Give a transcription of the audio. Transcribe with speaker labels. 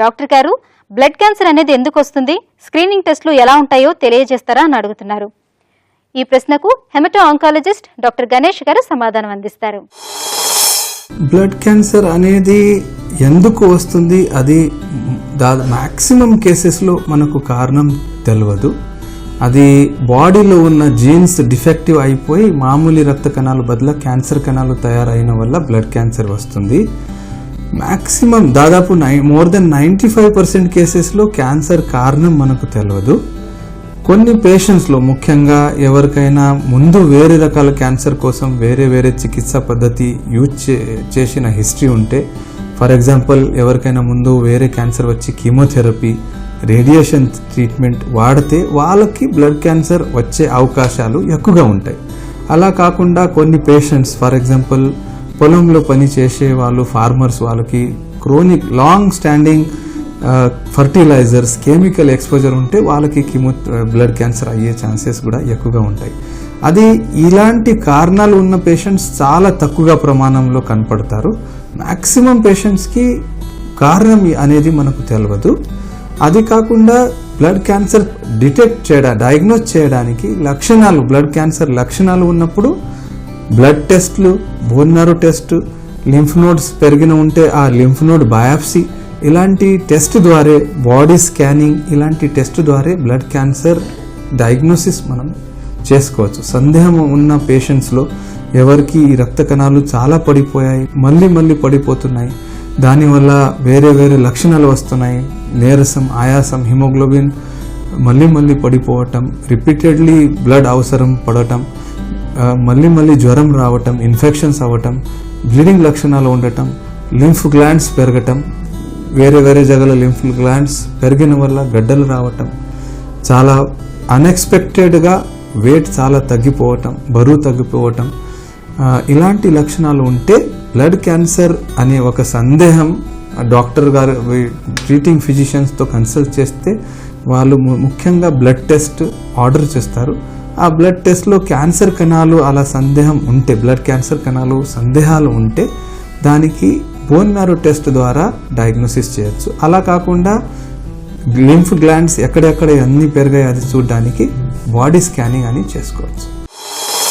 Speaker 1: Doctor గారు, blood cancer అనేది ఎందుకు వస్తుంది, స్క్రీనింగ్ టెస్టులు ఎలా ఉంటాయో తెలియజేస్తారా అని అడుగుతున్నారు. ఈ ప్రశ్నకు హెమటో ఆంకాలజిస్ట్ డాక్టర్ గణేష్ గారు సమాధానం అందిస్తారు.
Speaker 2: బ్లడ్ క్యాన్సర్ అనేది ఎందుకు వస్తుంది, అది మాక్సిమం కేసెస్లో మనకు కారణం తెలియదు. అది బాడీలో ఉన్న జీన్స్ డిఫెక్టివ్ అయిపోయి మామూలు రక్త కణాలు బదులు క్యాన్సర్ కణాలు తయారైన వల్ల బ్లడ్ క్యాన్సర్ వస్తుంది. మ్యాక్సిమం దాదాపు మోర్ దెన్ 95% కేసెస్లో క్యాన్సర్ కారణం మనకు తెలియదు. కొన్ని పేషెంట్స్లో ముఖ్యంగా ఎవరికైనా ముందు వేరే రకాల క్యాన్సర్ కోసం వేరే చికిత్సా పద్ధతి యూజ్ చేసిన హిస్టరీ ఉంటే, ఫర్ ఎగ్జాంపుల్ ఎవరికైనా ముందు వేరే క్యాన్సర్ వచ్చి కీమోథెరపీ, రేడియేషన్ ట్రీట్మెంట్ వాడితే వాళ్ళకి బ్లడ్ క్యాన్సర్ వచ్చే అవకాశాలు ఎక్కువగా ఉంటాయి. అలా కాకుండా కొన్ని పేషెంట్స్, ఫర్ ఎగ్జాంపుల్ పొలంలో పని చేసే వాళ్ళు, ఫార్మర్స్, వాళ్ళకి chronic long standing fertilisers, chemical exposure ఉంటే వాళ్ళకి బ్లడ్ క్యాన్సర్ అయ్యే ఛాన్సెస్ కూడా ఎక్కువగా ఉంటాయి. అది ఇలాంటి కారణాలు ఉన్న పేషెంట్స్ చాలా తక్కువగా ప్రమాణంలో కనపడతారు. మ్యాక్సిమం పేషెంట్స్కి కారణం అనేది మనకు తెలియదు. అది కాకుండా బ్లడ్ క్యాన్సర్ డయాగ్నోస్ చేయడానికి లక్షణాలు, బ్లడ్ క్యాన్సర్ లక్షణాలు ఉన్నప్పుడు బ్లడ్ టెస్ట్లు, bone marrow test, lymph nodes పెరిగిన ఉంటే ఆ లింఫ్ నోడ్ బయాప్సీ, ఇలాంటి టెస్ట్ ద్వారా, బాడీ స్కానింగ్, ఇలాంటి టెస్ట్ ద్వారా బ్లడ్ క్యాన్సర్ డయాగ్నోసిస్ మనం చేసుకోవచ్చు. సందేహం ఉన్న పేషెంట్స్లో ఎవరికి ఈ రక్త కణాలు చాలా పడిపోయాయి, మళ్ళీ పడిపోతున్నాయి, దానివల్ల వేరే లక్షణాలు వస్తున్నాయి, నీరసం, ఆయాసం, హిమోగ్లోబిన్ మళ్ళీ పడిపోవటం, రిపీటెడ్లీ బ్లడ్ అవసరం పడటం, మళ్ళీ జ్వరం రావటం, ఇన్ఫెక్షన్స్ అవ్వటం, బ్లీడింగ్ లక్షణాలు ఉండటం, లింఫ్ గ్లాండ్స్ పెరగటం, వేరే జగల లింఫ్ గ్లాండ్స్ పెరిగిన వల్ల గడ్డలు రావటం, చాలా అన్ఎక్స్పెక్టెడ్గా వెయిట్ చాలా తగ్గిపోవటం, బరువు తగ్గిపోవటం, ఇలాంటి లక్షణాలు ఉంటే బ్లడ్ క్యాన్సర్ అనే ఒక సందేహం డాక్టర్ గారు ట్రీటింగ్ ఫిజిషియన్స్తో కన్సల్ట్ చేస్తే వాళ్ళు ముఖ్యంగా బ్లడ్ టెస్ట్ ఆర్డర్ చేస్తారు. ఆ బ్లడ్ టెస్ట్లో క్యాన్సర్ కణాలు అలా సందేహం ఉంటే, బ్లడ్ క్యాన్సర్ కణాలు సందేహాలు ఉంటే దానికి బోన్ మ్యారో టెస్ట్ ద్వారా డయాగ్నోసిస్ చేయొచ్చు. అలా కాకుండా లింఫ్ గ్లాండ్స్ ఎక్కడెక్కడ అన్ని పెరిగాయి అది చూడడానికి బాడీ స్కానింగ్ అని చేసుకోవచ్చు.